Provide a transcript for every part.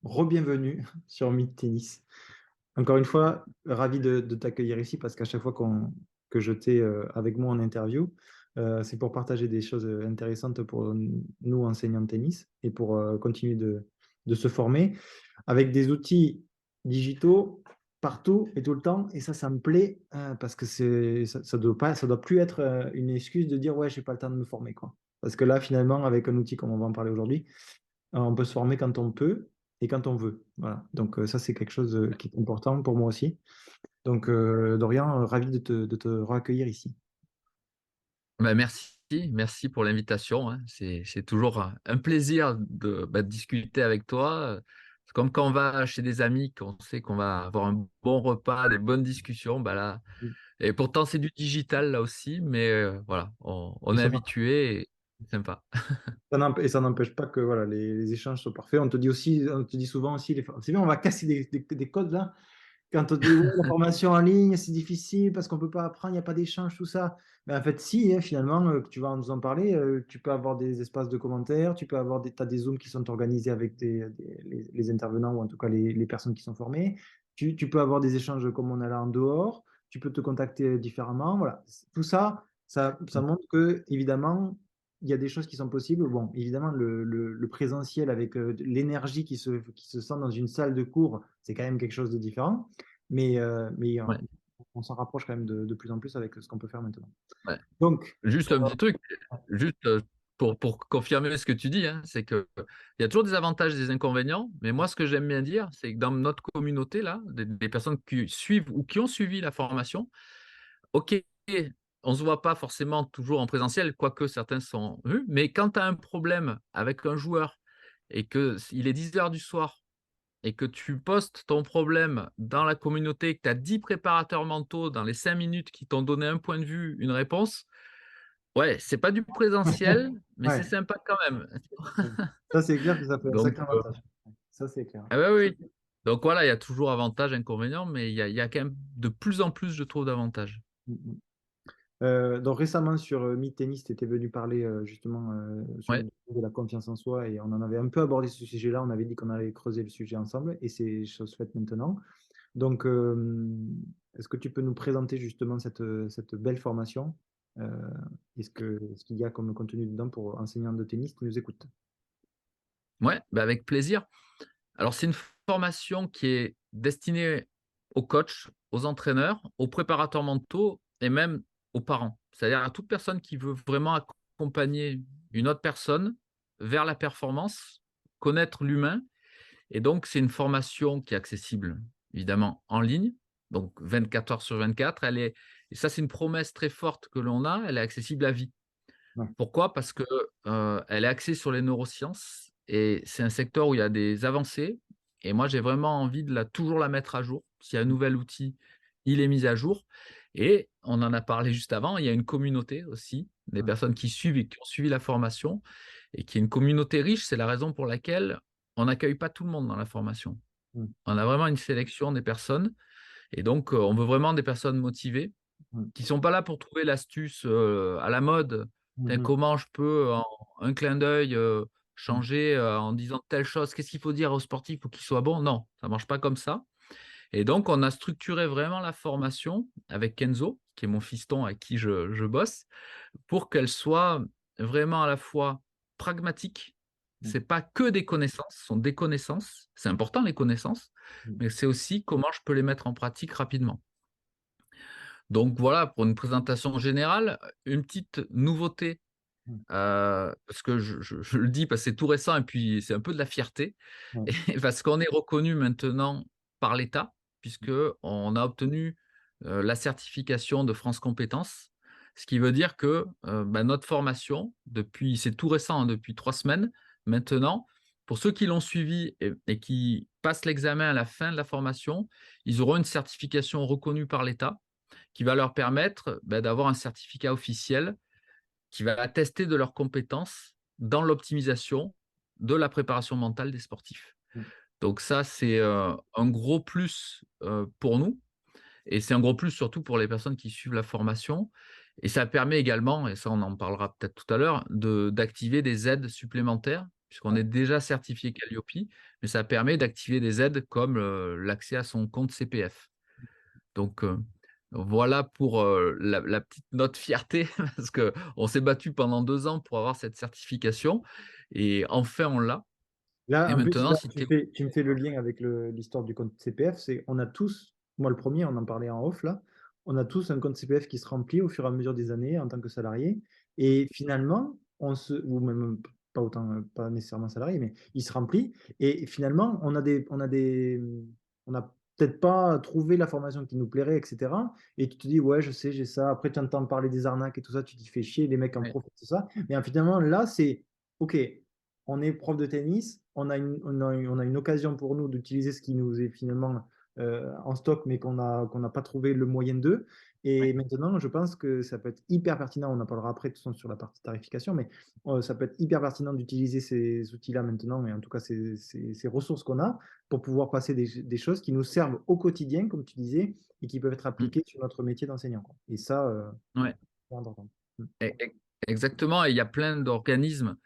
Re-bienvenue sur Meet Tennis. Encore une fois, ravi de t'accueillir ici parce qu'à chaque fois que je t'ai avec moi en interview, c'est pour partager des choses intéressantes pour nous enseignants de tennis et pour continuer de se former avec des outils digitaux partout et tout le temps. Et ça me plaît parce que ça doit plus être une excuse de dire ouais, j'ai pas le temps de me former, quoi. Parce que là, finalement, avec un outil comme on va en parler aujourd'hui, on peut se former quand on peut et quand on veut. Voilà. Donc ça, c'est quelque chose qui est important pour moi aussi. Donc Dorian, ravi de te reaccueillir ici. Bah, merci pour l'invitation, hein. C'est toujours un plaisir de discuter avec toi. C'est comme quand on va chez des amis, qu'on sait qu'on va avoir un bon repas, des bonnes discussions. Bah là, et pourtant, c'est du digital là aussi, mais voilà, on Et est ça, habitué et c'est sympa. et ça n'empêche pas que voilà, les échanges soient parfaits. On te dit souvent aussi, c'est bien, on va casser des codes là. Quand on dit ouais, la formation en ligne, c'est difficile parce qu'on ne peut pas apprendre, il n'y a pas d'échange, tout ça. Mais en fait, si, hein, finalement, que tu vas nous en parler, tu peux avoir des espaces de commentaires, tu peux avoir t'as des Zooms qui sont organisés avec les intervenants ou en tout cas les personnes qui sont formées. Tu peux avoir des échanges comme on a là en dehors, tu peux te contacter différemment. Voilà. Tout ça, ça montre que, évidemment, il y a des choses qui sont possibles. Bon, évidemment, le présentiel avec l'énergie qui se sent dans une salle de cours, c'est quand même quelque chose de différent. Mais Ouais, on s'en rapproche quand même de plus en plus avec ce qu'on peut faire maintenant. ouais. Donc, Juste un petit truc, juste pour confirmer ce que tu dis, hein, c'est que il y a toujours des avantages et des inconvénients, mais moi, ce que j'aime bien dire, c'est que dans notre communauté, là, des personnes qui suivent ou qui ont suivi la formation, ok, on ne se voit pas forcément toujours en présentiel, quoique certains sont vus, mais quand tu as un problème avec un joueur et qu'il est 10 heures du soir et que tu postes ton problème dans la communauté, que tu as 10 préparateurs mentaux dans les 5 minutes qui t'ont donné un point de vue, une réponse, ouais, c'est pas du présentiel, mais c'est ouais, sympa quand même. ça c'est clair que ça fait un Donc, sacré avantage. Ça c'est clair. ah ouais, oui. Donc voilà, il y a toujours avantages, inconvénients, mais il y a quand même de plus en plus, je trouve, d'avantages. Donc récemment sur Meet Tennis, tu étais venu parler justement sur Ouais. le de la confiance en soi et on en avait un peu abordé ce sujet-là. On avait dit qu'on allait creuser le sujet ensemble et c'est chose faite maintenant. Donc, est-ce que tu peux nous présenter justement cette belle formation ce qu'il y a comme contenu dedans pour enseignants de tennis qui nous écoutent? Ouais, bah avec plaisir. Alors, c'est une formation qui est destinée aux coachs, aux entraîneurs, aux préparateurs mentaux et même aux parents. C'est-à-dire à toute personne qui veut vraiment accompagner une autre personne vers la performance, connaître l'humain. Et donc, c'est une formation qui est accessible, évidemment, en ligne, donc 24 heures sur 24. Et ça, c'est une promesse très forte que l'on a, elle est accessible à vie. Ouais. Pourquoi? Parce que elle est axée sur les neurosciences et c'est un secteur où il y a des avancées. Et moi, j'ai vraiment envie toujours la mettre à jour. S'il y a un nouvel outil, il est mis à jour. Et on en a parlé juste avant, il y a une communauté aussi, des Ouais. personnes qui suivent et qui ont suivi la formation, et qui est une communauté riche. C'est la raison pour laquelle on n'accueille pas tout le monde dans la formation. Mm. On a vraiment une sélection des personnes. Et donc, on veut vraiment des personnes motivées Mm. qui sont pas là pour trouver l'astuce à la mode. Tiens, Mhm. comment je peux, en un clin d'œil, Mm. changer en disant telle chose? Qu'est-ce qu'il faut dire aux sportifs pour qu'ils soient bons? Non, ça marche pas comme ça. Et donc, on a structuré vraiment la formation avec Kenzo, qui est mon fiston à qui je bosse, pour qu'elle soit vraiment à la fois pragmatique. Mm. C'est pas que des connaissances, ce sont des connaissances. C'est important les connaissances, Mm. mais c'est aussi comment je peux les mettre en pratique rapidement. Donc voilà, pour une présentation générale, une petite nouveauté, Mm. parce que je le dis parce que c'est tout récent et puis c'est un peu de la fierté, Ouais. et parce qu'on est reconnu maintenant par l'État, puisqu'on a obtenu la certification de France Compétences, ce qui veut dire que bah, notre formation, c'est tout récent, hein, depuis 3 semaines maintenant, pour ceux qui l'ont suivi et qui passent l'examen à la fin de la formation, ils auront une certification reconnue par l'État qui va leur permettre d'avoir un certificat officiel qui va attester de leurs compétences dans l'optimisation de la préparation mentale des sportifs. Mm. Donc ça, c'est un gros plus pour nous. Et c'est un gros plus surtout pour les personnes qui suivent la formation. Et ça permet également, et ça on en parlera peut-être tout à l'heure, d'activer des aides supplémentaires, puisqu'on Ouais. est déjà certifié Calliope, mais ça permet d'activer des aides comme l'accès à son compte CPF. Donc voilà pour la petite note fierté, parce qu'on s'est battu pendant 2 ans pour avoir cette certification, et enfin on l'a. Là, Et en plus, maintenant, là, si tu es tu me fais le lien avec l'histoire du compte CPF. C'est, on a tous, moi le premier, on en parlait en off là, on a tous un compte CPF qui se remplit au fur et à mesure des années en tant que salarié. Et finalement, ou même pas autant, pas nécessairement salarié, mais il se remplit. Et finalement, on n'a peut-être pas trouvé la formation qui nous plairait, etc. Et tu te dis, ouais, je sais, j'ai ça. Après, tu entends parler des arnaques et tout ça, tu te fais chier, les mecs en ouais, profitent, tout ça. Mais finalement, là, c'est, OK, on est prof de tennis, on a une occasion pour nous d'utiliser ce qui nous est finalement en stock, mais qu'on n'a pas trouvé le moyen d'eux. Et ouais. maintenant, je pense que ça peut être hyper pertinent, on en parlera après de toute façon, sur la partie tarification, mais ça peut être hyper pertinent d'utiliser ces outils-là maintenant, et en tout cas ces ressources qu'on a, pour pouvoir passer des choses qui nous servent au quotidien, comme tu disais, et qui peuvent être Mm. appliquées sur notre métier d'enseignant, quoi. Et ça, Ouais. c'est important. Mm. E- e- Exactement, et il y a plein d'organismes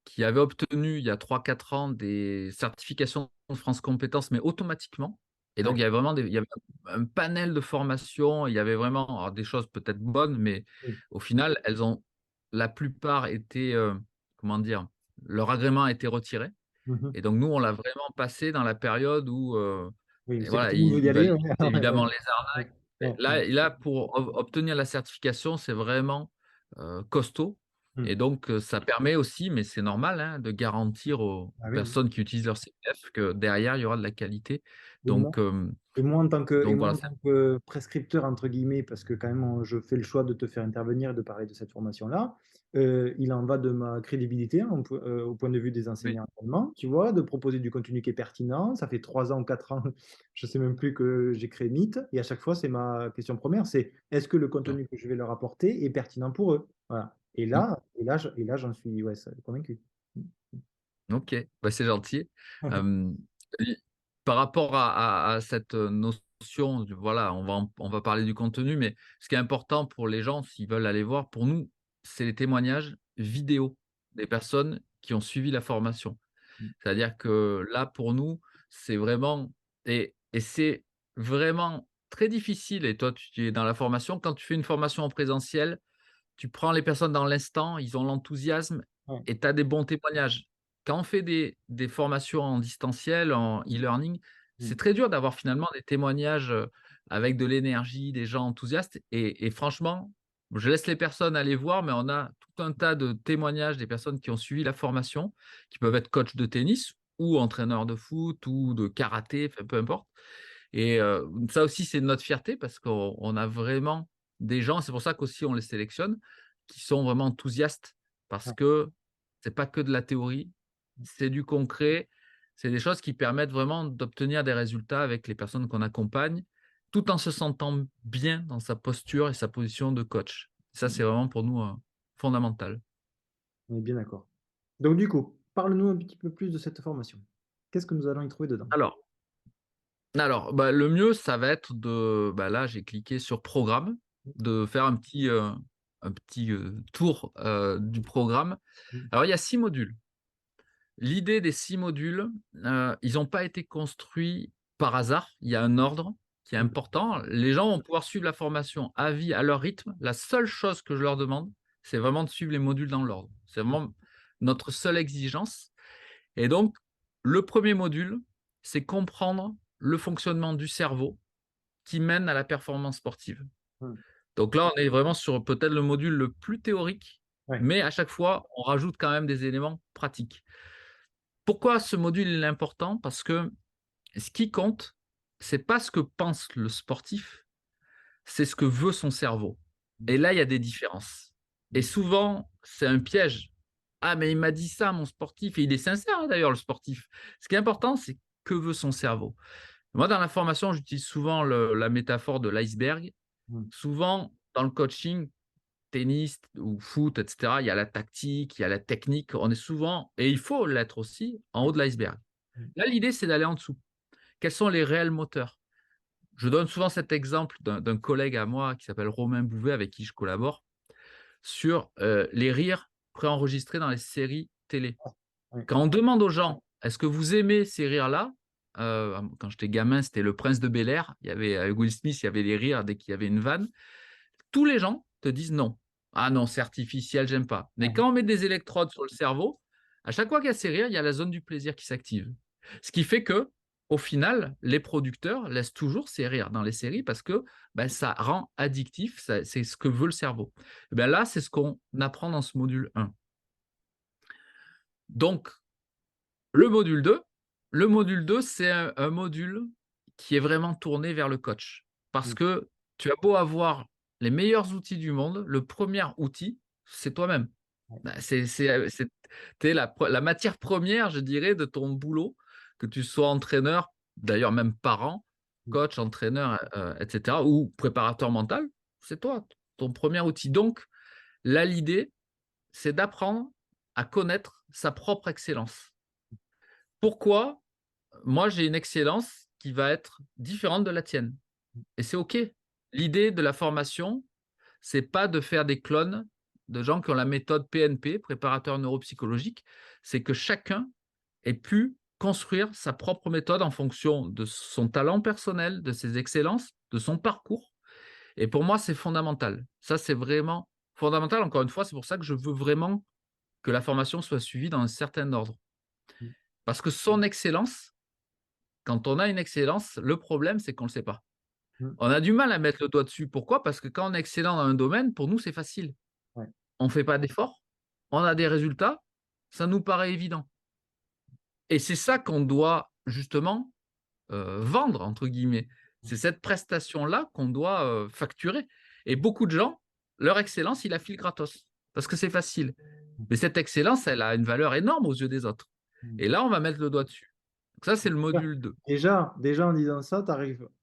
qui avaient obtenu il y a 3 4 ans des certifications de France Compétences, mais automatiquement. Et donc, Ouais. il y avait un panel de formations, il y avait vraiment alors, des choses peut-être bonnes, mais Oui. au final, la plupart étaient, comment dire, leur agrément a été retiré. Mhm. Et donc, nous, on l'a vraiment passé dans la période où, Oui, et c'est que voilà, tout le monde veut y ils aller. veulent Ouais, éviter ouais, ouais. évidemment les Ouais, arnaques. Et ouais, ouais. là, pour obtenir la certification, c'est vraiment costaud. Et Hmm. donc, ça permet aussi, mais c'est normal, hein, de garantir aux Ah oui, oui. personnes qui utilisent leur CPF que derrière, il y aura de la qualité. Et moi, Donc, et donc moi, voilà, en tant que prescripteur, entre guillemets, parce que quand même, je fais le choix de te faire intervenir et de parler de cette formation-là, il en va de ma crédibilité hein, au point de vue des oui, enseignants allemands, tu vois, de proposer du contenu qui est pertinent. Ça fait 3 ans, 4 ans, je sais même plus que j'ai créé Meet, et à chaque fois, c'est ma question première, c'est est-ce que le sûr. contenu que je vais leur apporter est pertinent pour eux? Voilà. Mm. Et là, j'en suis ouais, convaincu. Ok, bah, c'est gentil. Euh, et Par rapport à cette notion, voilà, on va parler du contenu, mais ce qui est important pour les gens, s'ils veulent aller voir, pour nous, c'est les témoignages vidéo des personnes qui ont suivi la formation. C'est-à-dire que là, pour nous, c'est vraiment, et c'est vraiment très difficile, et toi, tu es dans la formation, quand tu fais une formation en présentiel, tu prends les personnes dans l'instant, ils ont l'enthousiasme Ouais. et tu as des bons témoignages. Quand on fait des formations en distanciel, en e-learning, c'est Mm. très dur d'avoir finalement des témoignages avec de l'énergie, des gens enthousiastes. Et franchement, je laisse les personnes aller voir, mais on a tout un tas de témoignages des personnes qui ont suivi la formation, qui peuvent être coach de tennis ou entraîneur de foot ou de karaté, enfin, peu importe. Et ça aussi, c'est notre fierté parce qu'on a vraiment des gens, c'est pour ça qu'aussi on les sélectionne, qui sont vraiment enthousiastes parce Ouais. que c'est pas que de la théorie, c'est du concret, c'est des choses qui permettent vraiment d'obtenir des résultats avec les personnes qu'on accompagne, tout en se sentant bien dans sa posture et sa position de coach. Ça, c'est vraiment pour nous fondamental. On est bien d'accord. Donc, du coup, parle-nous un petit peu plus de cette formation. Qu'est-ce que nous allons y trouver dedans? Alors, bah, le mieux, ça va être bah, là, j'ai cliqué sur programme, de faire un petit tour du programme. Mm. Alors, il y a 6 modules. L'idée des 6 modules, ils n'ont pas été construits par hasard. Il y a un ordre qui est Mm. important. Les gens vont pouvoir suivre la formation à vie, à leur rythme. La seule chose que je leur demande, c'est vraiment de suivre les modules dans l'ordre. C'est vraiment notre seule exigence. Et donc, le premier module, c'est comprendre le fonctionnement du cerveau qui mène à la performance sportive. Mm. Donc là, on est vraiment sur peut-être le module le plus théorique, Ouais. mais à chaque fois, on rajoute quand même des éléments pratiques. Pourquoi ce module est important? Parce que ce qui compte, c'est pas ce que pense le sportif, c'est ce que veut son cerveau. Mm. Et là, il y a des différences. Et Mm. souvent, c'est un piège. Ah, mais il m'a dit ça, mon sportif, et il est sincère hein, d'ailleurs, le sportif. Ce qui est important, c'est que veut son cerveau. Moi, dans la formation, j'utilise souvent la métaphore de l'iceberg. Mm. Souvent, dans le coaching, tennis ou foot, etc., il y a la tactique, il y a la technique. On est souvent, et il faut l'être aussi, en Ouais. haut de l'iceberg. Mm. Là, l'idée, c'est d'aller en dessous. Quels sont les réels moteurs? Je donne souvent cet exemple d'un collègue à moi qui s'appelle Romain Bouvet, avec qui je collabore, sur les rires préenregistrés dans les séries télé. Ouais, Quand on demande aux gens, est-ce que vous aimez ces rires-là? Quand j'étais gamin, c'était Le Prince de Bel-Air. Il y avait avec Will Smith, il y avait des rires dès qu'il y avait une vanne. Tous les gens te disent non. Ah non, c'est artificiel, j'aime pas. Mais ouais, quand on met des électrodes sur le cerveau, à chaque fois qu'il y a ces rires, il y a la zone du plaisir qui s'active. Ce qui fait que, au final, les producteurs laissent toujours ces rires dans les séries parce que ben, ça rend addictif, c'est ce que veut le cerveau. Et ben là, c'est ce qu'on apprend dans ce module 1. Donc, le module 2, c'est un module qui est vraiment tourné vers le coach. Parce mmh, que tu as beau avoir les meilleurs outils du monde, le premier outil, c'est toi-même. ouais, Bah, t'es la matière première, je dirais, de ton boulot, que tu sois entraîneur, d'ailleurs même parent, mmh, coach, entraîneur, etc., ou préparateur mental, c'est toi, ton premier outil. Donc, là, l'idée, c'est d'apprendre à connaître sa propre excellence. Pourquoi moi j'ai une excellence qui va être différente de la tienne? Et c'est OK. L'idée de la formation, c'est pas de faire des clones de gens qui ont la méthode PNP, préparateur neuropsychologique, c'est que chacun ait pu construire sa propre méthode en fonction de son talent personnel, de ses excellences, de son parcours. Et pour moi, c'est fondamental. Ça, c'est vraiment fondamental. Encore une fois, c'est pour ça que je veux vraiment que la formation soit suivie dans un certain ordre. mmh, Parce que son excellence, quand on a une excellence, le problème, c'est qu'on ne le sait pas. mmh, On a du mal à mettre le doigt dessus. Pourquoi? Parce que quand on est excellent dans un domaine, pour nous, c'est facile. ouais, On ne fait pas d'efforts, on a des résultats, ça nous paraît évident. Et c'est ça qu'on doit justement vendre, entre guillemets. C'est cette prestation-là qu'on doit facturer. Et beaucoup de gens, leur excellence, ils la filent gratos parce que c'est facile. mmh, Mais cette excellence, elle a une valeur énorme aux yeux des autres. mmh. Et là, on va mettre le doigt dessus. Donc ça, c'est le Déjà module 2. déjà en disant ça,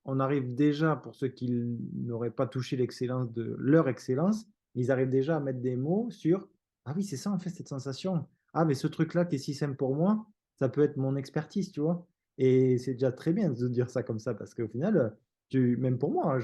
on arrive déjà, pour ceux qui n'auraient pas touché l'excellence de leur excellence, ils arrivent déjà à mettre des mots sur: «Ah oui, c'est ça en fait cette sensation. Ah mais ce truc-là qui est si simple pour moi, ça peut être mon expertise», tu vois? Et c'est déjà très bien de dire ça comme ça parce qu'au final, tu même pour moi, hein,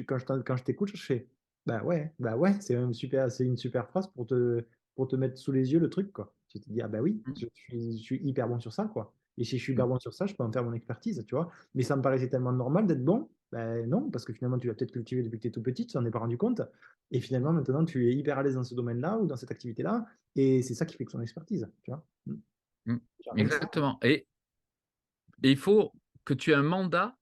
quand je t'écoute, je fais: bah ouais, c'est une super phrase pour te mettre sous les yeux le truc, quoi». Tu te dis: «Ah bah oui, Mmh, je suis hyper bon sur ça, quoi». Et si je suis mmh, hyper bon sur ça, je peux en faire mon expertise, tu vois? Mais ça me paraissait tellement normal d'être bon. Ben non, parce que finalement, tu l'as peut-être cultivé depuis que tu es tout petit, tu t'en es pas rendu compte. Et finalement, maintenant, tu es hyper à l'aise dans ce domaine-là ou dans cette activité-là. Et c'est ça qui fait que son expertise, tu vois? Mmh. mmh. Déjà, rien que ça. Exactement. Et il faut que tu aies un mandat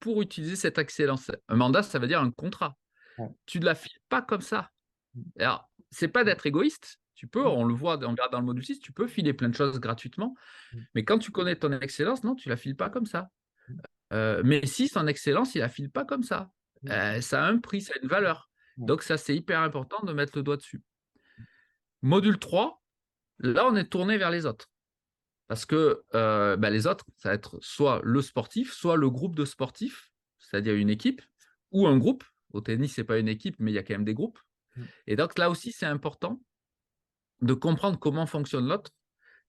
pour utiliser cette excellence. Un mandat, ça veut dire un contrat. Ouais. Tu ne la files pas comme ça. Mmh. Alors, c'est pas d'être égoïste. Tu peux, Mmh. on le voit, on regarde dans le module 6, tu peux filer plein de choses gratuitement. Mmh. Mais quand tu connais ton excellence, non, tu la files pas comme ça. Mmh. Mais si son excellence, il la file pas comme ça. Mmh. Ça a un prix, ça a une valeur. Ouais. Donc ça, c'est hyper important de mettre le doigt dessus. Module 3, là, on est tourné vers les autres. Parce que bah, les autres, ça va être soit le sportif, soit le groupe de sportifs, c'est-à-dire une équipe, ou un groupe. Au tennis, c'est pas une équipe, mais il y a quand même des groupes. Mmh. Et donc là aussi, c'est important de comprendre comment fonctionne l'autre,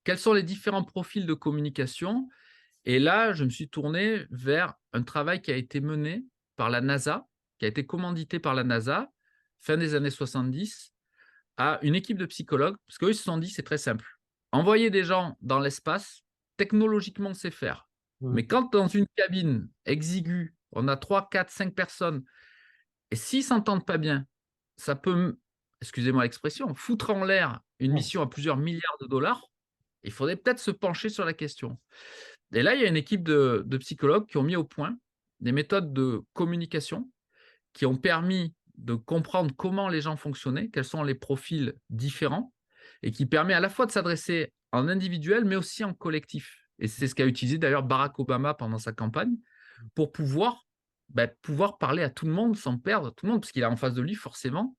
quels sont les différents profils de communication. Et là, je me suis tourné vers un travail qui a été mené par la NASA, qui a été commandité par la NASA, fin des années 70, à une équipe de psychologues, parce qu'eux, ils se sont dit, c'est très simple. Envoyer des gens dans l'espace, technologiquement, c'est faire. Mmh. Mais quand dans une cabine exiguë, on a 3, 4, 5 personnes, et s'ils ne s'entendent pas bien, ça peut, excusez-moi l'expression, foutre en l'air une Ouais. mission à plusieurs milliards de dollars. Il faudrait peut-être se pencher sur la question. Et là, il y a une équipe de psychologues qui ont mis au point des méthodes de communication qui ont permis de comprendre comment les gens fonctionnaient, quels sont les profils différents, et qui permet à la fois de s'adresser en individuel, mais aussi en collectif. Et c'est ce qu'a utilisé d'ailleurs Barack Obama pendant sa campagne pour pouvoir parler à tout le monde sans perdre tout le monde, parce qu'il a en face de lui forcément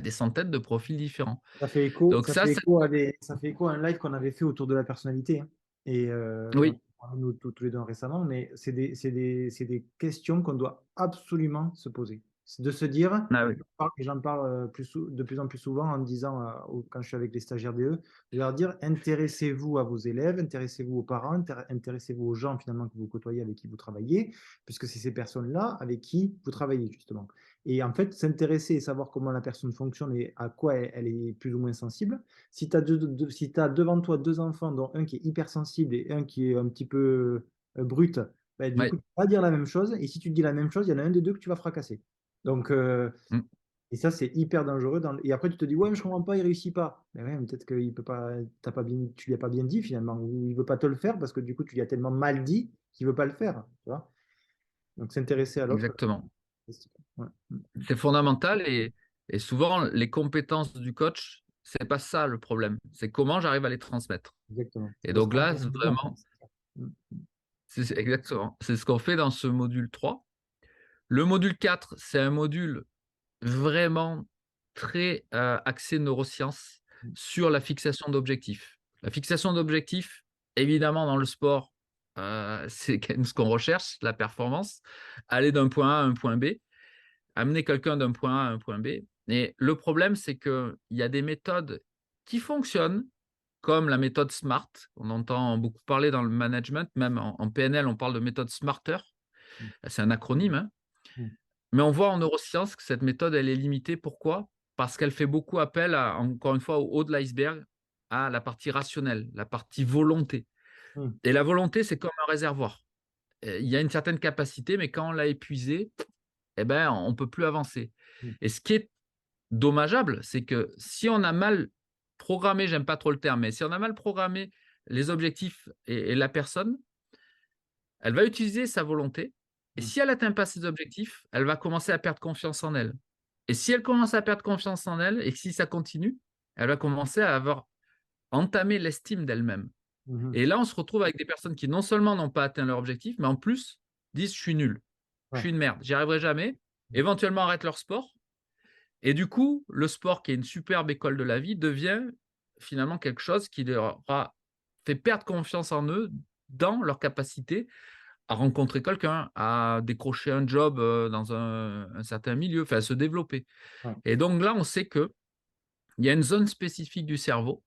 des centaines de profils différents. Donc Ça ça, fait c'est... écho ça fait écho à un live qu'on avait fait autour de la personnalité, hein. Et on en Oui, a parlé nous tous les 2 récemment, mais c'est des questions qu'on doit absolument se poser. C'est de se dire, Ah oui, et j'en parle de plus en plus souvent en disant, quand je suis avec les stagiaires DE, de leur dire, intéressez-vous à vos élèves, intéressez-vous aux parents, intéressez-vous aux gens finalement que vous côtoyez, avec qui vous travaillez, puisque c'est ces personnes-là avec qui vous travaillez justement. Et en fait, s'intéresser et savoir comment la personne fonctionne et à quoi elle est plus ou moins sensible. Si tu as, si t'as devant toi deux enfants, dont un qui est hypersensible et un qui est un petit peu brut, bah, du ouais. coup, tu vas dire la même chose. Et si tu dis la même chose, il y en a un des deux que tu vas fracasser. Donc, Mm. et ça, c'est hyper dangereux. Et après, tu te dis, ouais, mais je comprends pas, il réussit pas. Mais ouais, mais peut-être qu'il peut pas, t'as pas bien, tu lui as pas bien dit finalement, ou il veut pas te le faire parce que du coup, tu lui as tellement mal dit qu'il veut pas le faire. Tu vois. Donc, s'intéresser à l'autre. Exactement. Ouais. C'est fondamental et souvent, les compétences du coach, c'est pas ça le problème. C'est comment j'arrive à les transmettre. Exactement. Et Parce donc qu'on là, est bien, en fait. vraiment, exactement. C'est ce qu'on fait dans ce module 3. Le module 4, c'est un module vraiment très axé neurosciences sur la fixation d'objectifs. La fixation d'objectifs, évidemment, dans le sport, c'est ce qu'on recherche, la performance, aller d'un point A à un point B, amener quelqu'un d'un point A à un point B. Et le problème, c'est qu'il y a des méthodes qui fonctionnent, comme la méthode SMART. On entend beaucoup parler dans le management, même en PNL, on parle de méthode SMARTER. C'est un acronyme, hein. Mm. Mais on voit en neurosciences que cette méthode, elle est limitée. Pourquoi? Parce qu'elle fait beaucoup appel, encore une fois, au haut de l'iceberg, à la partie rationnelle, la partie volonté. Mm. Et la volonté, c'est comme un réservoir. Il y a une certaine capacité, mais quand on l'a épuisée, eh ben, on ne peut plus avancer. Mm. Et ce qui est dommageable, c'est que si on a mal programmé, j'aime pas trop le terme, mais si on a mal programmé les objectifs et la personne, elle va utiliser sa volonté. Et Mm. si elle n'atteint pas ses objectifs, elle va commencer à perdre confiance en elle. Et si elle commence à perdre confiance en elle, et que si ça continue, elle va commencer à avoir entamé l'estime d'elle-même. Mhm. Et là, on se retrouve avec des personnes qui non seulement n'ont pas atteint leur objectif, mais en plus disent je suis nul, je Ouais. suis une merde, j'y arriverai jamais, éventuellement arrêtent leur sport. Et du coup, le sport, qui est une superbe école de la vie, devient finalement quelque chose qui leur a fait perdre confiance en eux dans leur capacité à rencontrer quelqu'un, à décrocher un job dans un certain milieu, enfin à se développer. Ouais. Et donc là, on sait qu'il y a une zone spécifique du cerveau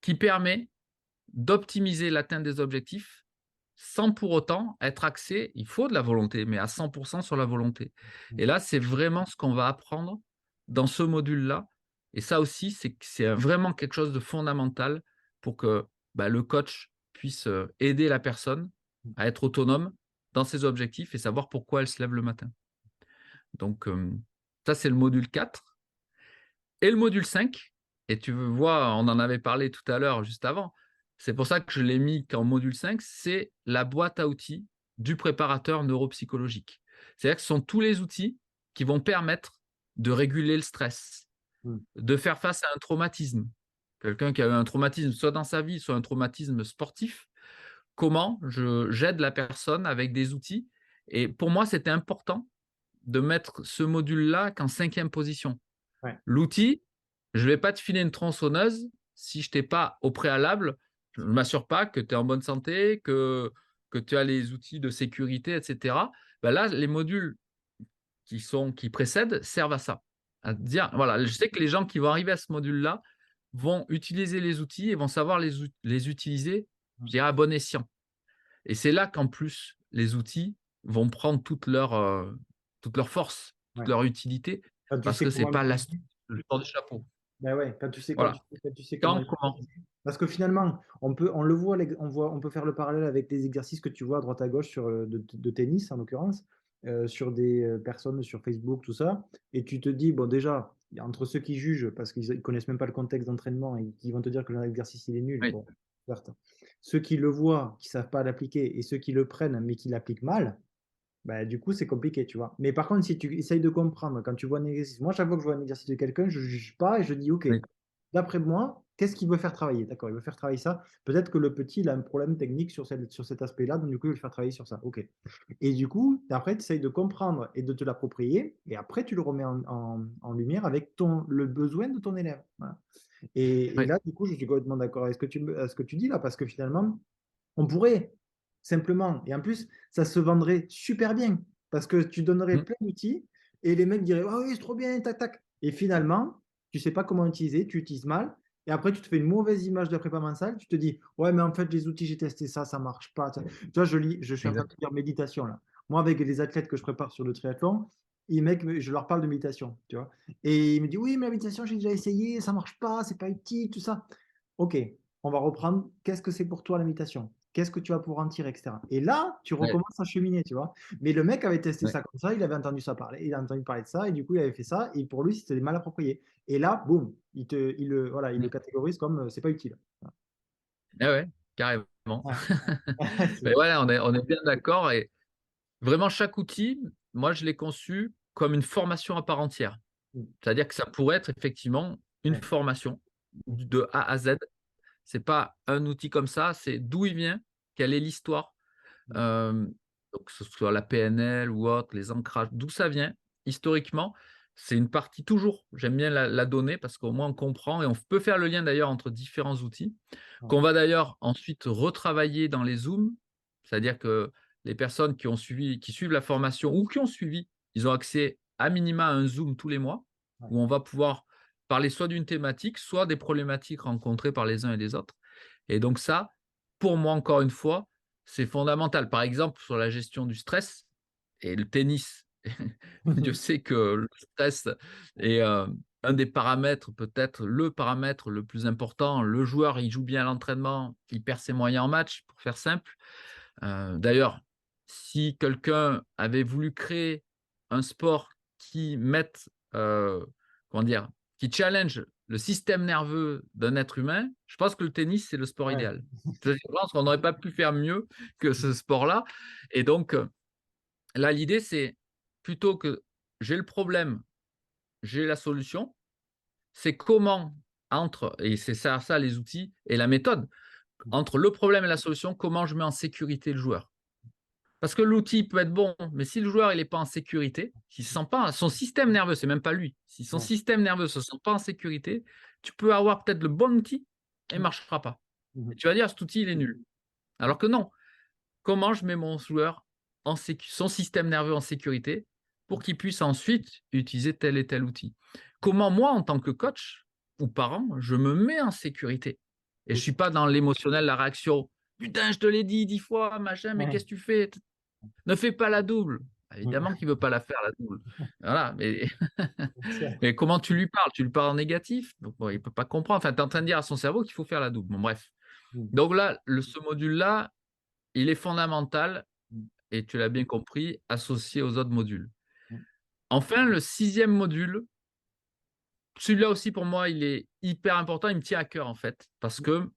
qui permet d'optimiser l'atteinte des objectifs sans pour autant être axé, il faut de la volonté, mais à 100% sur la volonté. Mm. Et là, c'est vraiment ce qu'on va apprendre dans ce module-là. Et ça aussi, c'est vraiment quelque chose de fondamental pour que le coach puisse aider la personne à être autonome dans ses objectifs et savoir pourquoi elle se lève le matin. Donc, ça, c'est le module 4. Et le module 5, et tu vois, on en avait parlé tout à l'heure, juste avant, c'est pour ça que je l'ai mis qu'en module 5, c'est la boîte à outils du préparateur neuropsychologique. C'est-à-dire que ce sont tous les outils qui vont permettre de réguler le stress, Mm. de faire face à un traumatisme. Quelqu'un qui a eu un traumatisme, soit dans sa vie, soit un traumatisme sportif, comment j'aide la personne avec des outils. Et pour moi, c'était important de mettre ce module-là qu'en 5e position. Ouais. L'outil, je ne vais pas te filer une tronçonneuse si je t'ai pas au préalable, je ne m'assure pas que tu es en bonne santé, que tu as les outils de sécurité, etc. Là, les modules qui précèdent servent à ça. À dire, voilà, je sais que les gens qui vont arriver à ce module-là vont utiliser les outils et vont savoir les utiliser, je dirais, à bon escient. Et c'est là qu'en plus, les outils vont prendre toute leur force, toute Ouais. leur utilité, Quand tu parce sais que ce n'est comment pas l'utiliser. le sort du chapeau. Ben ouais, quand tu sais, Voilà. quand tu sais comment Quand, comment? l'utiliser. Parce que finalement, on le voit, on peut faire le parallèle avec des exercices que tu vois à droite à gauche de tennis, en l'occurrence, sur des personnes sur Facebook, tout ça. Et tu te dis, bon, déjà, entre ceux qui jugent, parce qu'ils ne connaissent même pas le contexte d'entraînement et qui vont te dire que l'exercice, il est nul, Oui, bon, certes. Ceux qui le voient, qui ne savent pas l'appliquer, et ceux qui le prennent, mais qui l'appliquent mal, bah, du coup, c'est compliqué, tu vois. Mais par contre, si tu essayes de comprendre, quand tu vois un exercice, moi, chaque fois que je vois un exercice de quelqu'un, je ne juge pas et je dis, OK, oui, d'après moi, qu'est-ce qu'il veut faire travailler? D'accord, il veut faire travailler ça. Peut-être que le petit, il a un problème technique sur cet aspect-là, donc du coup, il veut le faire travailler sur ça. OK. Et du coup, après, tu essayes de comprendre et de te l'approprier, et après, tu le remets en lumière avec le besoin de ton élève. Voilà. Et oui. là, du coup, je suis complètement d'accord avec ce que tu dis là, parce que finalement, on pourrait simplement, et en plus, ça se vendrait super bien parce que tu donnerais Mm. plein d'outils. Et les mecs diraient, ah oui, c'est trop bien, tac, tac. Et finalement, tu sais pas comment utiliser, tu utilises mal. Et après, tu te fais une mauvaise image de la prépa mentale. Tu te dis, ouais, mais en fait, les outils, j'ai testé ça, ça marche pas. Tu vois, je suis en train de Exact. te dire méditation là. Moi, avec les athlètes que je prépare sur le triathlon, les mecs, je leur parle de méditation, tu vois. Et ils me disent, oui, mais la méditation, j'ai déjà essayé, ça marche pas, c'est pas utile, tout ça. Ok, on va reprendre. Qu'est-ce que c'est pour toi la méditation? Qu'est-ce que tu vas pouvoir en tirer, etc. Et là, tu Ouais, recommences à cheminer, tu vois. Mais le mec avait testé ouais, ça comme ça, il avait entendu ça parler, il a entendu parler de ça, et du coup, il avait fait ça, et pour lui, c'était mal approprié. Et là, boum, voilà, il le mm. catégorise comme c'est pas utile. Ah ouais, carrément. Voilà. Mais C'est- voilà, on est bien d'accord. Et vraiment, chaque outil, moi, je l'ai conçu comme une formation à part entière. C'est-à-dire que ça pourrait être effectivement une Ouais. formation de A à Z. C'est pas un outil comme ça, c'est d'où il vient, quelle est l'histoire, euh, donc que ce soit la PNL ou autre, les ancrages, d'où ça vient historiquement. C'est une partie toujours, j'aime bien la donner parce qu'au moins on comprend et on peut faire le lien d'ailleurs entre différents outils qu'on va d'ailleurs ensuite retravailler dans les Zooms, c'est-à-dire que les personnes qui ont suivi, qui suivent la formation ou qui ont suivi, ils ont accès à minima à un Zoom tous les mois Ouais. où on va pouvoir parler soit d'une thématique, soit des problématiques rencontrées par les uns et les autres. Et donc ça, pour moi, encore une fois, c'est fondamental. Par exemple, sur la gestion du stress et le tennis, Dieu sait que le stress est un des paramètres, peut-être le paramètre le plus important. Le joueur, il joue bien à l'entraînement, il perd ses moyens en match, pour faire simple. D'ailleurs, si quelqu'un avait voulu créer un sport qui mette, comment dire, qui challenge le système nerveux d'un être humain, je pense que le tennis, c'est le sport Ouais. idéal. Je pense qu'on n'aurait pas pu faire mieux que ce sport-là. Et donc, là, l'idée, c'est plutôt que j'ai le problème, j'ai la solution, c'est comment entre, et c'est ça les outils et la méthode, entre le problème et la solution, comment je mets en sécurité le joueur. Parce que l'outil peut être bon, mais si le joueur il n'est pas en sécurité, s'il ne se sent pas, son système nerveux, c'est même pas lui, si son Ouais. système nerveux ne se sent pas en sécurité, tu peux avoir peut-être le bon outil et il ne marchera pas. Et tu vas dire, cet outil, il est nul. Alors que non, comment je mets mon joueur son système nerveux en sécurité pour qu'il puisse ensuite utiliser tel et tel outil. Comment moi, en tant que coach ou parent, je me mets en sécurité et je ne suis pas dans l'émotionnel, la réaction. Putain, je te l'ai dit 10 fois, machin, mais Ouais. qu'est-ce que tu fais? Ne fais pas la double. Évidemment qu'il ne veut pas la faire, la double. Voilà, mais, mais comment tu lui parles? Tu lui parles en négatif? Donc, bon, il ne peut pas comprendre. Enfin, tu es en train de dire à son cerveau qu'il faut faire la double. Bon, bref. Donc là, ce module-là, il est fondamental et tu l'as bien compris, associé aux autres modules. Enfin, le 6e module, celui-là aussi pour moi, il est hyper important, il me tient à cœur en fait, parce que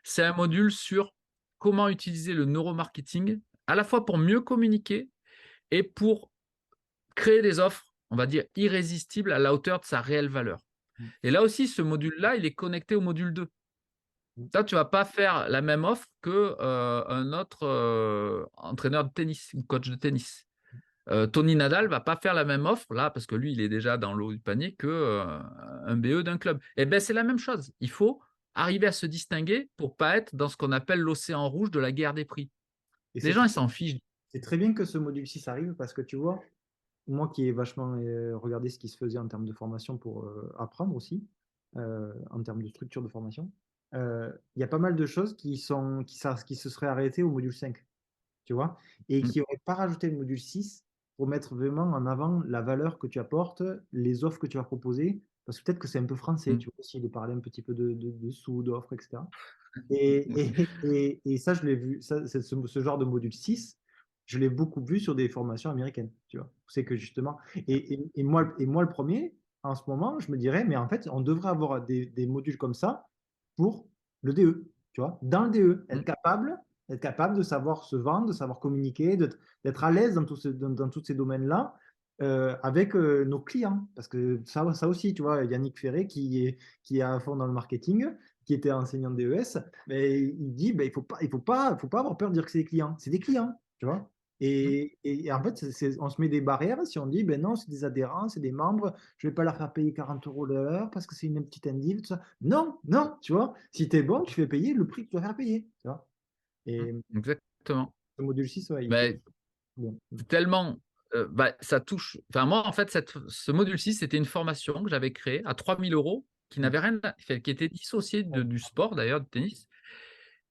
c'est un module sur comment utiliser le neuromarketing, à la fois pour mieux communiquer et pour créer des offres, on va dire, irrésistibles à la hauteur de sa réelle valeur. Et là aussi, ce module-là, il est connecté au module 2. Là, tu ne vas pas faire la même offre qu'un autre entraîneur de tennis ou coach de tennis. Tony Nadal va pas faire la même offre là parce que lui il est déjà dans l'eau du panier que un BE d'un club. Et ben c'est la même chose. Il faut arriver à se distinguer pour pas être dans ce qu'on appelle l'océan rouge de la guerre des prix. Et Les gens ils s'en fichent. c'est très bien que ce module 6 arrive parce que tu vois, moi qui ai vachement regardé ce qui se faisait en termes de formation pour apprendre aussi, en termes de structure de formation, il y a pas mal de choses qui se seraient arrêtées au module 5, tu vois, et Mm, qui n'auraient pas rajouté le module 6 pour mettre vraiment en avant la valeur que tu apportes, les offres que tu vas proposer, parce que peut-être que c'est un peu français, mm. tu vois, aussi, de parler un petit peu de sous, d'offres, etc. Et ça, je l'ai vu, ça, ce genre de module 6 je l'ai beaucoup vu sur des formations américaines, tu vois. C'est que justement, et moi, le premier, en ce moment, je me dirais, mais en fait, on devrait avoir des modules comme ça pour le DE, tu vois. Dans le DE, Mm. être capable de savoir se vendre, de savoir communiquer, d'être à l'aise dans tous ces domaines-là avec nos clients. Parce que ça aussi, tu vois, Yannick Ferré, qui est à fond dans le marketing, qui était enseignant de DES, mais il dit ben, il faut pas avoir peur de dire que c'est des clients. C'est des clients, tu vois. Mm. Et en fait, on se met des barrières si on dit ben non, c'est des adhérents, c'est des membres, je ne vais pas leur faire payer 40 euros de l'heure parce que c'est une petite indiv, tout ça. Non, non, tu vois. Si tu es bon, tu fais payer le prix que tu dois faire payer, tu vois. Et Exactement. le module 6 ouais, il était Mais bon. c'est tellement. Bah, ça touche. Enfin, moi, en fait, ce module 6, c'était une formation que j'avais créée à 3 000 € qui Mmh. n'avait rien, qui était dissociée Ouais, du sport, d'ailleurs, du tennis.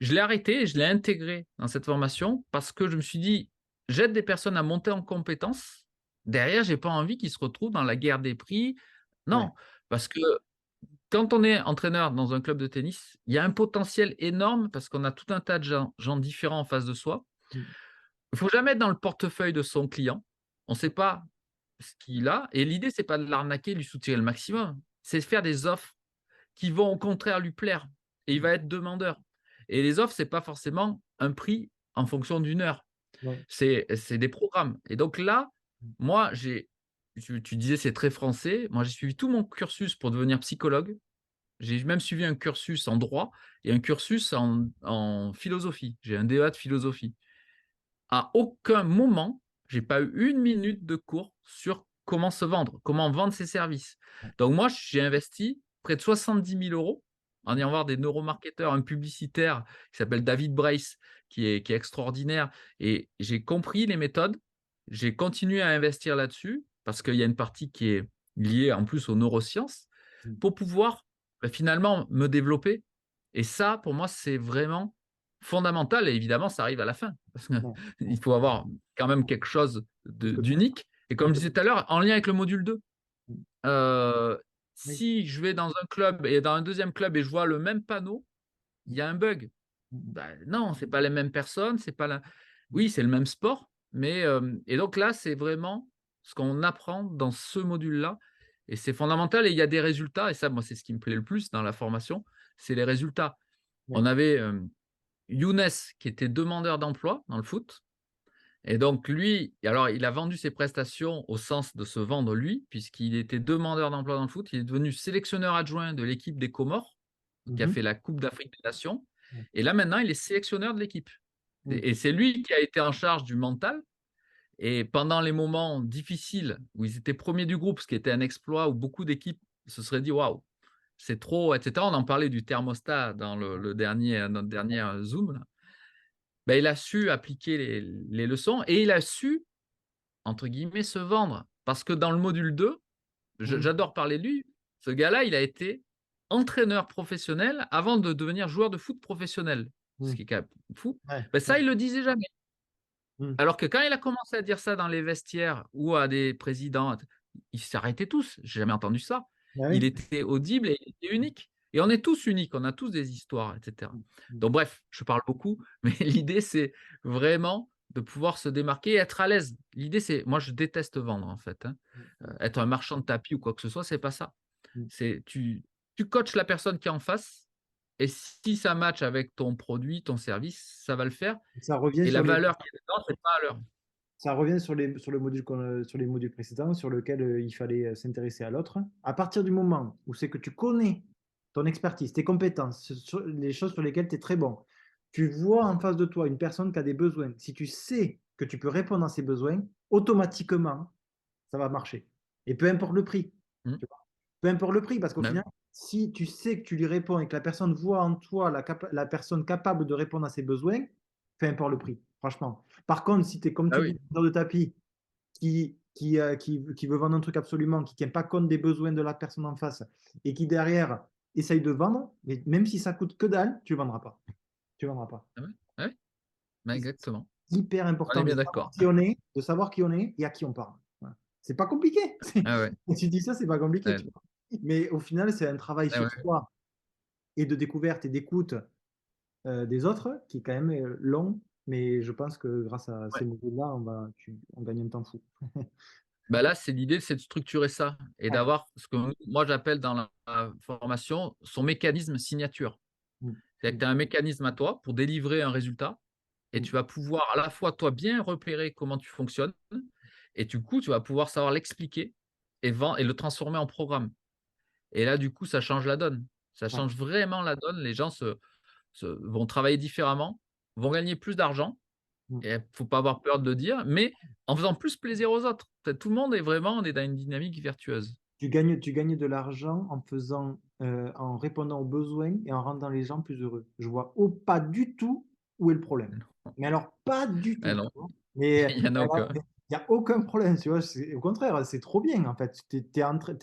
Je l'ai arrêté et je l'ai intégré dans cette formation parce que je me suis dit, j'aide des personnes à monter en compétences. Derrière, j'ai pas envie qu'ils se retrouvent dans la guerre des prix. ouais, Non, parce que quand on est entraîneur dans un club de tennis, il y a un potentiel énorme parce qu'on a tout un tas de gens différents en face de soi. mmh, Il faut jamais être dans le portefeuille de son client. On ne sait pas ce qu'il a et l'idée, c'est pas de l'arnaquer, lui soutirer le maximum. C'est de faire des offres qui vont au contraire lui plaire et il mmh, va être demandeur. Et les offres, c'est pas forcément un prix en fonction d'une heure, ouais, c'est des programmes. Et donc là, mmh, moi, tu disais c'est très français. Moi, j'ai suivi tout mon cursus pour devenir psychologue. J'ai même suivi un cursus en droit et un cursus en philosophie. J'ai un DEA de philosophie. À aucun moment, j'ai pas eu une minute de cours sur comment se vendre, comment vendre ses services. ouais, Donc moi, j'ai investi près de 70 000 € en allant voir des neuromarketeurs, un publicitaire qui s'appelle David Brace, qui est extraordinaire. Et j'ai compris les méthodes. J'ai continué à investir là-dessus parce qu'il y a une partie qui est liée en plus aux neurosciences mmh, pour pouvoir finalement me développer. Et ça, pour moi, c'est vraiment fondamental. Et évidemment, ça arrive à la fin. Parce ouais, ouais, il faut avoir quand même quelque chose parce que d'unique. Et comme je parce disais que tout à l'heure, en lien avec le module 2, mmh, heu, oui, si je vais dans un club et dans un deuxième club et je vois le même panneau, il mmh, y a un bug. mmh, Bah, non, c'est pas les mêmes personnes, c'est pas la mmh, oui, c'est le même sport, mais et donc là, c'est vraiment ce qu'on apprend dans ce module-là et c'est fondamental et il y a des résultats et ça, moi, c'est ce qui me plaît le plus dans la formation, c'est les résultats. ouais, On avait, Younes qui était demandeur d'emploi dans le foot. Et donc lui, alors il a vendu ses prestations au sens de se vendre lui, puisqu'il était demandeur d'emploi dans le foot. Il est devenu sélectionneur adjoint de l'équipe des Comores, qui a mmh, fait la Coupe d'Afrique des Nations. ouais, Et là maintenant, il est sélectionneur de l'équipe. mmh, Et c'est lui qui a été en charge du mental. Et pendant les moments difficiles où ils étaient premiers du groupe, ce qui était un exploit où beaucoup d'équipes se seraient dit waouh, c'est trop, etc. On en parlait du thermostat dans le dernier, notre dernier Zoom. Là. Ben, il a su appliquer les leçons et il a su entre guillemets, «se vendre». Parce que dans le module 2, mmh, j'adore parler de lui, ce gars-là, il a été entraîneur professionnel avant de devenir joueur de foot professionnel, ce mmh, qui est quand même fou. ouais, Bah, ouais, ça, il le disait jamais. mmh, Alors que quand il a commencé à dire ça dans les vestiaires ou à des présidents, ils s'arrêtaient tous. J'ai jamais entendu ça. bah Il oui, était audible et il était unique. Et on est tous uniques, on a tous des histoires, et cetera. mmh, mmh, Donc bref, je parle beaucoup, mais l'idée, c'est vraiment de pouvoir se démarquer et être à l'aise. L'idée, c'est moi, je déteste vendre, en fait, hein. mmh, Être un marchand de tapis ou quoi que ce soit, c'est pas ça. mmh. C'est tu coaches la personne qui est en face et si ça match avec ton produit, ton service, ça va le faire Ça revient et la sur les valeur qui est dedans, c'est pas à l'heure. Ça revient sur le module sur les modules précédents, sur lequel il fallait s'intéresser à l'autre. À partir du moment où c'est que tu connais ton expertise, tes compétences, les choses sur lesquelles tu es très bon, tu vois en face de toi une personne qui a des besoins. Si tu sais que tu peux répondre à ses besoins, automatiquement, ça va marcher. Et peu importe le prix. Mmh. Tu vois. Peu importe le prix, parce qu'au Bah oui. final, si tu sais que tu lui réponds et que la personne voit en toi la personne capable de répondre à ses besoins, peu importe le prix, franchement. Par contre, si tu es, comme Bah tu oui. dis, vendeur de tapis, qui veut vendre un truc absolument, qui ne tient pas compte des besoins de la personne en face, et qui derrière essaye de vendre, mais même si ça coûte que dalle, tu ne vendras pas. Tu vendras pas. Ah ouais. Ah oui. Bah C'est exactement. hyper On est important de bien savoir d'accord. qui on est, de savoir qui on est et à qui on parle. Voilà. C'est pas compliqué. Ah ouais. Quand tu dis ça, c'est pas compliqué, Ouais. tu vois. Mais au final, c'est un travail Ah sur ouais. soi et de découverte et d'écoute des autres qui est quand même long. Mais je pense que grâce à Ouais. ces modules-là, on gagne un temps fou. Bah là, c'est l'idée, c'est de structurer ça et Ouais. d'avoir ce que moi j'appelle dans la formation son mécanisme signature. Mm, C'est-à-dire que mm, tu as un mécanisme à toi pour délivrer un résultat et mm. tu vas pouvoir à la fois toi bien repérer comment tu fonctionnes et du coup, tu vas pouvoir savoir l'expliquer et le transformer en programme. Et là, du coup, ça change la donne. Ça Ouais. change vraiment la donne. Les gens vont travailler différemment, vont gagner plus d'argent Mm. et il faut pas avoir peur de le dire, mais en faisant plus plaisir aux autres. Tout le monde est vraiment on est dans une dynamique vertueuse. Tu gagnes de l'argent en répondant aux besoins et en rendant les gens plus heureux. Je vois pas du tout où est le problème. Mais alors, pas du Ah tout. non, Mais il y en a alors, aucun. Il y a aucun problème, tu vois? C'est au contraire, c'est trop bien, en fait. Tu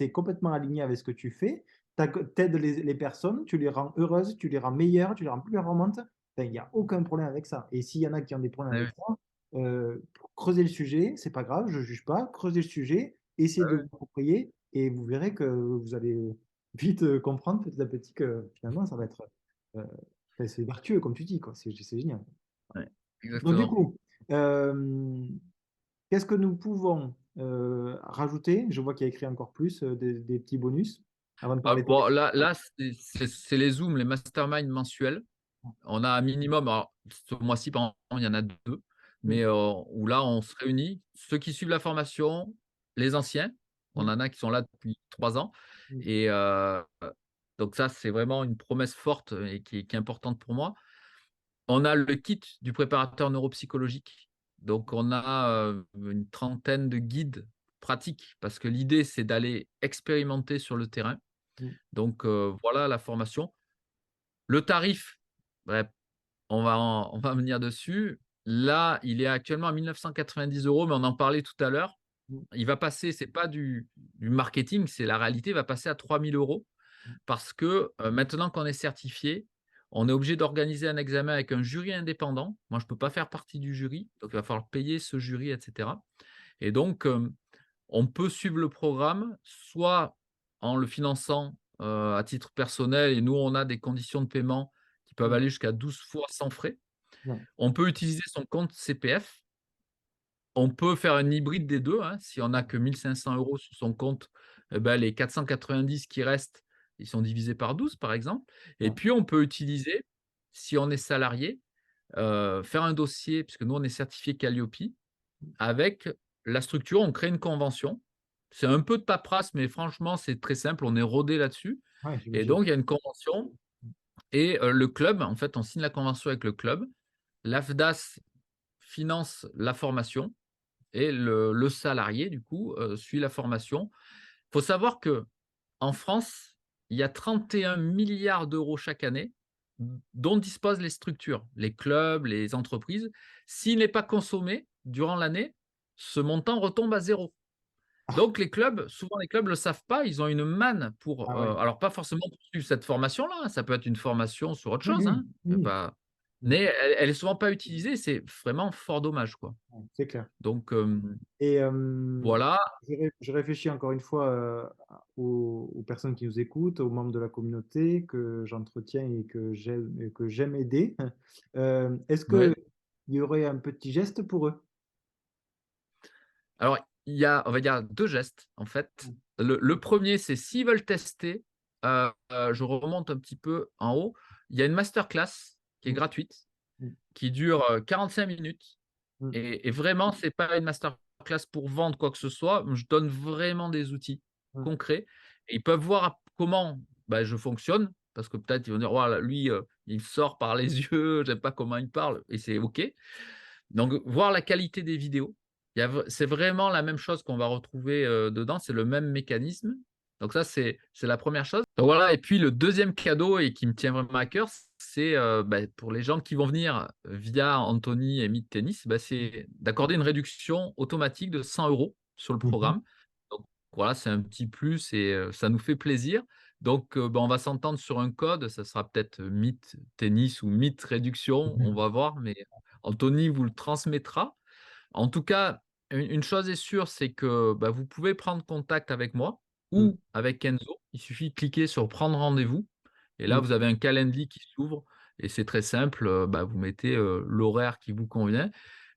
es complètement aligné avec ce que tu fais. Tu aides les personnes, tu les rends heureuses, tu les rends meilleures, tu les rends plus performantes. Enfin, il y a aucun problème avec ça et s'il y en a qui ont des problèmes Eh avec oui, ça, creusez le sujet, c'est pas grave, je juge pas. Creusez le sujet, essayez bah de ouais, vous approprier et vous verrez que vous allez vite, comprendre petit à petit que finalement ça va être, heu, c'est vertueux comme tu dis, quoi. C'est génial. ouais, Donc du exactement. coup, qu'est-ce que nous pouvons, rajouter? Je vois qu'il y a écrit encore plus, des petits bonus avant de Ah, parler bon, téléphone. là, c'est les Zooms, les masterminds mensuels. On a un minimum, alors ce mois-ci, par exemple, il y en a 2, Mmh, mais où là, on se réunit, ceux qui suivent la formation, les anciens, on mmh, en a qui sont là depuis 3 ans mmh, et donc ça, c'est vraiment une promesse forte et qui est importante pour moi. On a le kit du préparateur neuropsychologique, donc on a, une trentaine de guides pratiques parce que l'idée, c'est d'aller expérimenter sur le terrain, mmh, donc voilà la formation. Le tarif, bah, on va venir dessus. Là, il est actuellement à 1 990 €, mais on en parlait tout à l'heure. mmh, Il va passer, c'est pas du marketing, c'est la réalité, il va passer à 3 000 € mmh. parce que, maintenant qu'on est certifié, on est obligé d'organiser un examen avec un jury indépendant. Moi, je peux pas faire partie du jury, donc il va falloir payer ce jury et cetera et donc, on peut suivre le programme soit en le finançant, à titre personnel et nous, on a des conditions de paiement qui peuvent Mmh, aller jusqu'à 12 fois sans frais. ouais, On peut utiliser son compte CPF. On peut faire un hybride des 2, hein. Si on n'a que 1 500 € sur son compte, et bah, les 490 qui restent, ils sont divisés par 12, par exemple et ouais, puis on peut utiliser, si on est salarié, faire un dossier puisque nous, on est certifié Qualiopi avec la structure, on crée une convention. C'est un peu de paperasse, mais franchement, c'est très simple, on est rodé là-dessus ouais, et j'imagine. donc il y a une convention et le club, en fait, on signe la convention avec le club. L'AFDAS finance la formation et le salarié, du coup, suit la formation. Il faut savoir que en France, il y a 31 milliards € chaque année dont disposent les structures, les clubs, les entreprises. S'il n'est pas consommé durant l'année, ce montant retombe à zéro. Ah, Donc les clubs, souvent les clubs ne le savent pas, ils ont une manne pour, ah ouais. alors pas forcément pour suivre cette formation-là, hein, ça peut être une formation sur autre Mmh chose, mh, hein, mmh, pas mmh, mais elle est souvent pas utilisée, c'est vraiment fort dommage, quoi. ouais, c'est clair. Donc Et voilà, je réfléchis encore une fois, aux personnes qui nous écoutent, aux membres de la communauté que j'entretiens et que j'aime aider. Est-ce qu'il ouais. y aurait un petit geste pour eux? Alors, il y a, on va dire, 2 gestes, en fait. Mmh, Le 1er, c'est s'ils veulent tester, je remonte un petit peu en haut, il y a une masterclass qui est mmh, gratuite, mmh, qui dure, 45 minutes mmh, et vraiment, c'est pas une masterclass pour vendre quoi que ce soit. Je donne vraiment des outils mmh, concrets et ils peuvent voir comment, bah, je fonctionne parce que peut-être ils vont dire: «Waouh, lui, il sort par les yeux, j'aime pas comment il parle» et c'est OK. Donc voir la qualité des vidéos, il y a v c'est vraiment la même chose qu'on va retrouver, dedans, c'est le même mécanisme. Donc ça, c'est la première chose. Donc voilà et puis le deuxième cadeau et qui me tient vraiment à cœur, c'est, bah, pour les gens qui vont venir via Anthony et Meet Tennis, bah, c'est d'accorder une réduction automatique de 100 € sur le mmh mh, programme. Donc voilà, c'est un petit plus et ça nous fait plaisir. Donc bah, on va s'entendre sur un code, ça sera peut-être Meet Tennis ou Meet réduction, on mmh va voir, mais Anthony vous le transmettra. En tout cas, une chose est sûre, c'est que, bah, vous pouvez prendre contact avec moi mh, ou avec Kenzo. Il suffit de cliquer sur «Prendre rendez-vous» et là, mmh, vous avez un calendrier qui s'ouvre et c'est très simple, bah, vous mettez, l'horaire qui vous convient.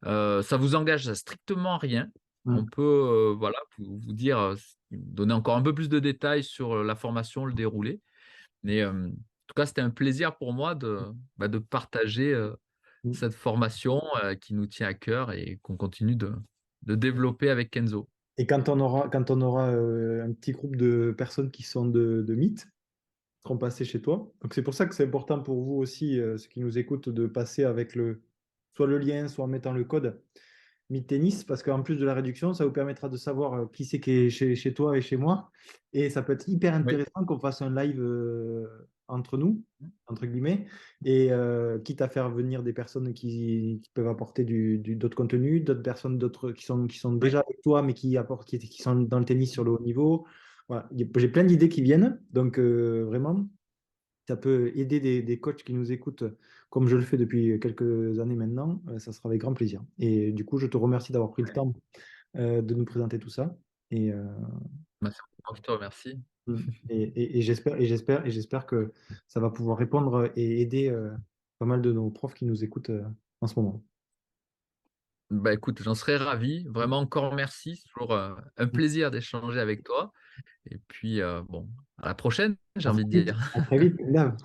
Ça vous engage à strictement rien. mmh. On peut, voilà, vous dire, donner encore un peu plus de détails sur, la formation, le déroulé. Mais, en tout cas, c'était un plaisir pour moi bah, de partager, Mmh. cette formation, qui nous tient à cœur et qu'on continue de développer avec Kenzo. Et quand on aura, un petit groupe de personnes qui sont de Meet, qui seront passées chez toi. Donc c'est pour ça que c'est important pour vous aussi, ceux qui nous écoutent, de passer avec soit le lien, soit en mettant le code. mis tennis, parce qu'en plus de la réduction, ça vous permettra de savoir qui c'est qui est chez toi et chez moi. Et ça peut être hyper Oui, intéressant qu'on fasse un live entre nous, entre guillemets, et quitte à faire venir des personnes qui peuvent apporter d'autres contenus, d'autres personnes qui sont oui. déjà avec toi, mais qui apportent, qui sont dans le tennis sur le haut niveau. Voilà. J'ai plein d'idées qui viennent, donc vraiment ça peut aider des coachs qui nous écoutent, comme je le fais depuis quelques années maintenant, ça sera avec grand plaisir. Et du coup, je te remercie d'avoir pris le temps de nous présenter tout ça. Et, Bah, c'est moi qui te remercie. j'espère que ça va pouvoir répondre et aider pas mal de nos profs qui nous écoutent en ce moment. Bah, écoute, j'en serais ravi. Vraiment encore merci. C'est toujours, un plaisir d'échanger avec toi et puis, bon, à la prochaine, j'ai À envie très de vite, dire. à très vite, Gab.